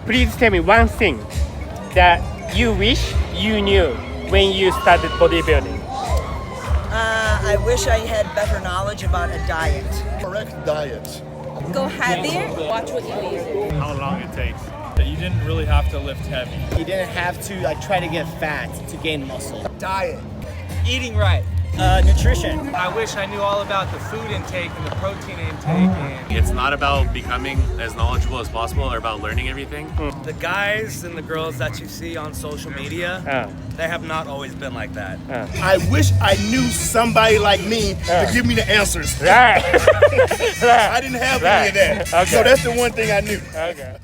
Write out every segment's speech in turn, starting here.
Please tell me one thing that you wish you knew when you started bodybuilding. I wish I had better knowledge about a diet. Correct diet. Go heavier, watch what you eat. How long it takes. That you didn't really have to lift heavy. You didn't have to try to get fat to gain muscle. Diet. Eating right. Nutrition. I wish I knew all about the food intake and the protein intake. And It's not about becoming as knowledgeable as possible or about learning everything. the guys and the girls that you see on social media, they have not always been like that. I wish I knew somebody like me to give me the answers. Right. I didn't have any of that. Okay. So that's the one thing I knew. Okay.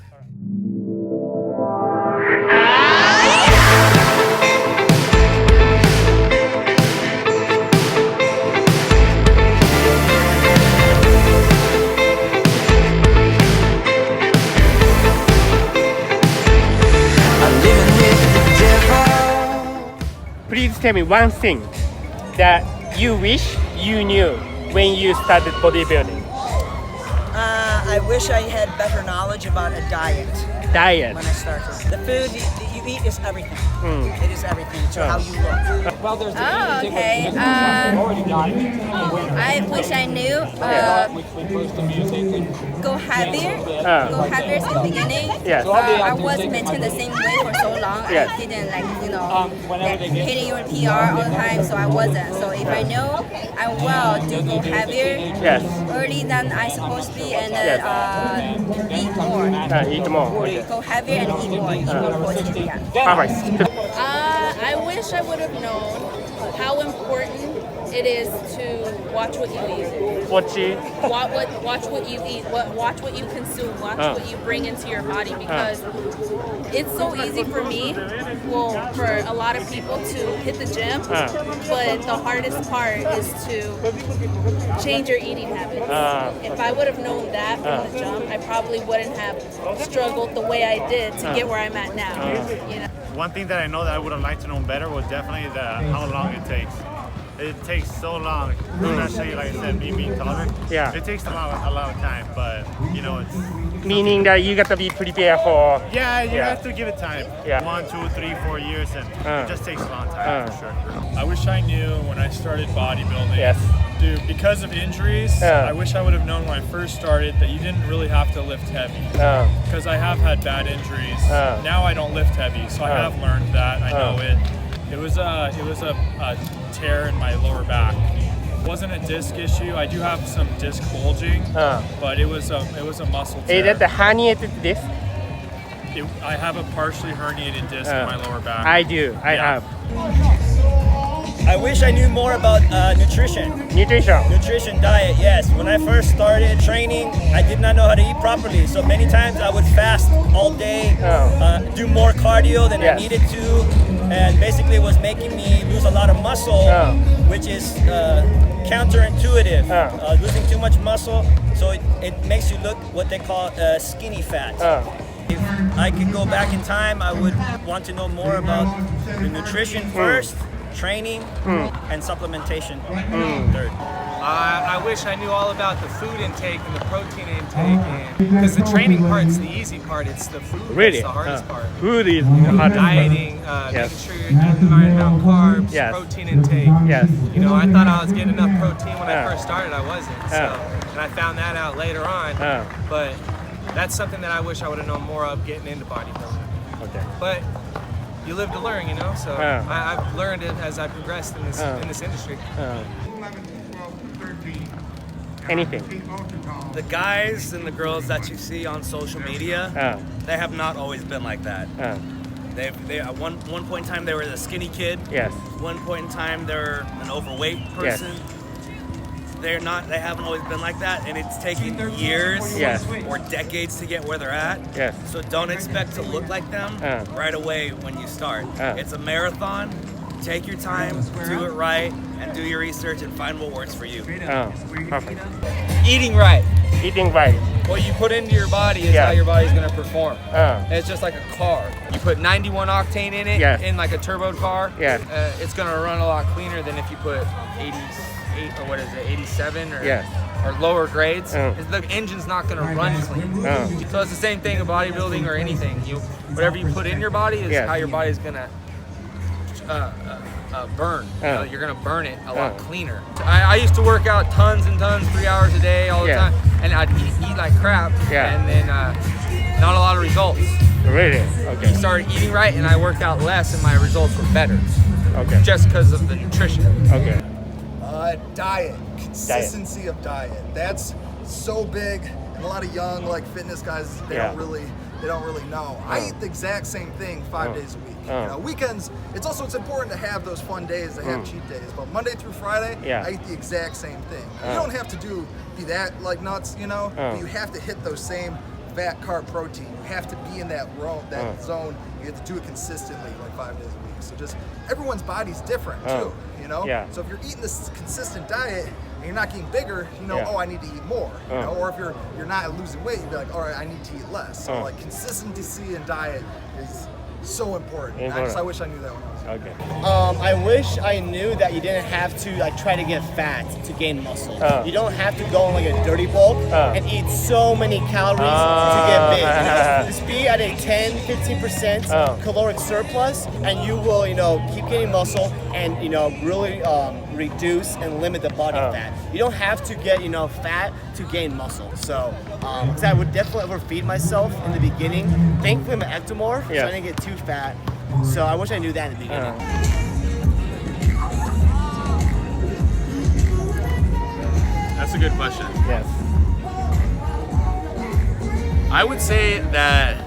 Please tell me one thing that you wish you knew when you started bodybuilding. I wish I had better knowledge about a diet Diet. when I started. The food that you eat is everything. It is everything to how you look. Oh, okay. I wish I knew. Go heavier. Go heavier in the beginning. Yes. I was maintained the same way for so long. Yes. I didn't hitting your PR all the time, so I wasn't. So if I know, I will do go heavier Yes. early than I supposed to be, and eat more. Eat more. Okay. Go heavier and eat more. Eat more protein. Yeah. Perfect. I wish I would have known how important it is to watch what you eat. Watch what you eat. Watch what you consume. Watch what you bring into your body, because it's so easy for me, well, for a lot of people to hit the gym, but the hardest part is to change your eating habits. If I would have known that from the jump, I probably wouldn't have struggled the way I did to get where I'm at now. You know. One thing that I know that I would have liked to know better was definitely how long it takes. It takes so long, especially like I said, me being taller. Yeah. It takes a lot of time, but it's Meaning that you got to be prepared for. you have to give it time. Yeah. 1, 2, 3, 4 years, and it just takes a long time for sure. I wish I knew when I started bodybuilding. Yes. Dude, because of injuries, I wish I would have known when I first started that you didn't really have to lift heavy. Because I have had bad injuries. Now I don't lift heavy, so I have learned that. I know it. It was a tear in my lower back. It wasn't a disc issue. I do have some disc bulging, but it was a muscle tear. Is that the herniated disc? I have a partially herniated disc in my lower back. I do. I have. I wish I knew more about nutrition. Nutrition, diet, yes. When I first started training, I did not know how to eat properly. So many times I would fast all day, do more cardio than I needed to, and basically it was making me lose a lot of muscle, which is counterintuitive. Losing too much muscle, so it makes you look what they call skinny fat. If I could go back in time, I would want to know more about the nutrition first, training, and supplementation third. I wish I knew all about the food intake and the protein intake, because the training part's the easy part. It's the food Really? that's the hardest part. Food is the hardest part. Dieting, making sure you're eating the right amount of carbs, protein intake. Yes. You know, I thought I was getting enough protein when I first started. I wasn't. So, and I found that out later on. But that's something that I wish I would have known more of getting into bodybuilding. Okay. But you live to learn, you know. So I've learned it as I progressed in this industry. Anything. The guys and the girls that you see on social media, they have not always been like that. They at one point in time they were the skinny kid. Yes. One point in time they're an overweight person. They haven't always been like that, and it's taken years or decades to get where they're at. Yes. So don't expect to look like them right away when you start. It's a marathon. Take your time, do it right, and do your research and find what works for you. Perfect. Eating right. Eating right. What you put into your body is how your body's gonna perform. It's just like a car. You put 91 octane in it, in like a turbo car, it's gonna run a lot cleaner than if you put 80 87 or lower grades, the engine's not going to run clean. So it's the same thing in bodybuilding or anything. Whatever you put in your body is how your body's going to burn. You're going to burn it a lot cleaner. I used to work out tons and tons, 3 hours a day, all the time, and I'd eat like crap, and then not a lot of results. Really? Okay. I started eating right, and I worked out less, and my results were better. Okay. Just because of the nutrition. Okay. Diet. Consistency of diet. That's so big, and a lot of young fitness guys they don't really know. I eat the exact same thing 5 days a week. You know, weekends. It's important to have those fun days, to have cheat days. But Monday through Friday, I eat the exact same thing. You don't have to be that nuts, you know. But you have to hit those same fat, carb, protein. You have to be in that zone. You have to do it consistently, 5 days a week. So just everyone's body's different too, you know. So if you're eating this consistent diet and you're not getting bigger, you know, oh, I need to eat more. You know, or if you're not losing weight, you'd be like, all right, I need to eat less. So consistency in diet is so important. I wish I knew that when I was young. Okay. I wish I knew that you didn't have to try to get fat to gain muscle. You don't have to go on a dirty bulk and eat so many calories to get big. You know? Just be at a 10-15% caloric surplus, and you will, keep gaining muscle and really reduce and limit the body fat. You don't have to get fat to gain muscle. So, because I would definitely overfeed myself in the beginning. Thankfully, I'm an ectomorph, so I didn't get too fat. So I wish I knew that in the beginning. That's a good question. Yes. I would say that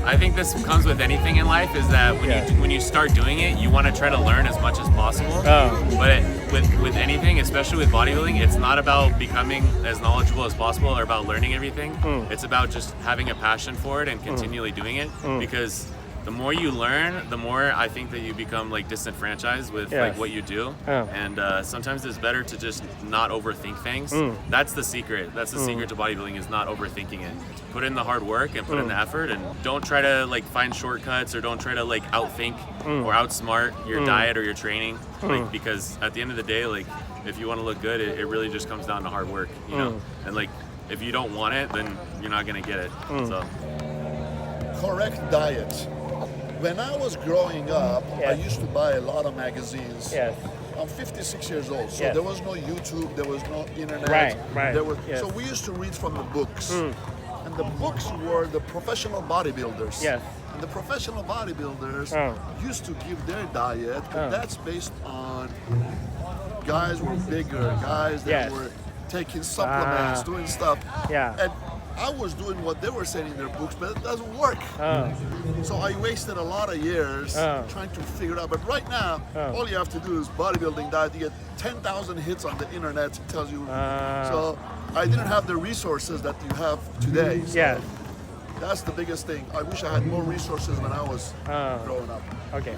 I think this comes with anything in life is that when you start doing it, you want to try to learn as much as possible. But with anything, especially with bodybuilding, it's not about becoming as knowledgeable as possible or about learning everything. It's about just having a passion for it and continually doing it, because the more you learn, the more I think that you become disenfranchised with what you do. And sometimes it's better to just not overthink things. That's the secret. That's the secret to bodybuilding, is not overthinking it. Put in the hard work and put in the effort, and don't try to find shortcuts, or don't try to outthink or outsmart your diet or your training. Because at the end of the day, if you want to look good, it really just comes down to hard work, you know? And if you don't want it, then you're not gonna get it. So correct diet. When I was growing up, I used to buy a lot of magazines. I'm 56 years old, so there was no YouTube, there was no internet. So we used to read from the books. And the books were the professional bodybuilders. And the professional bodybuilders used to give their diet, but that's based on guys who were bigger, guys that were taking supplements, doing stuff. And I was doing what they were saying in their books, but it doesn't work. So I wasted a lot of years trying to figure it out. But right now, all you have to do is bodybuilding diet. You get 10,000 hits on the internet. It tells you. So I didn't have the resources that you have today. So that's the biggest thing. I wish I had more resources when I was growing up. Okay.